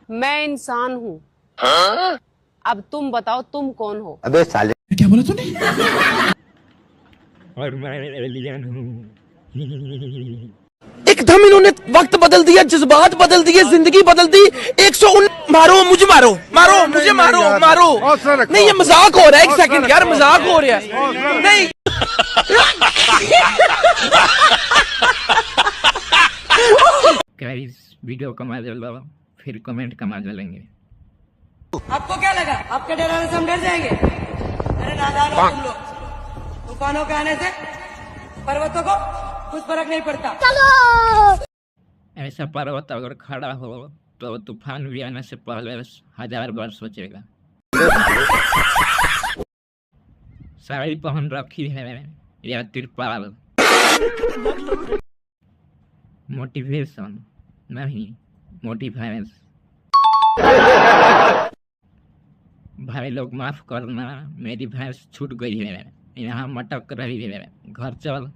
मैं इंसान हूँ। अब तुम बताओ तुम कौन हो? अबे साले क्या बोला तूने? और मैं एलियन हूँ। एकदम इन्होंने वक्त बदल दिया, जज्बात बदल दिए, जिंदगी बदल दी। 119 मारो मुझे, मारो मारो मुझे, मारो मारो। नहीं ये मजाक हो रहा है, एक सेकंड यार, मजाक हो रहा है। नहीं गाइस वीडियो कमा लो, फिर कमेंट कमा लेंगे। आपको क्या लगा आपके डराने से हम डर जाएंगे? अरे नादान हो तुम लोग। तूफानों के आने से पर्वतों को कुछ फर्क नहीं पड़ता। ऐसा पर्वत अगर खड़ा हो तो तूफान भी आने से पहले 1000 बार सोचेगा। साड़ी पहन रखी है या तिरपाल। मोटिवेशन नहीं, मोटिवेशन। भाई लोग माफ करना, मेरी भैंस छूट गई है, यहाँ मटक रही है, घर चल।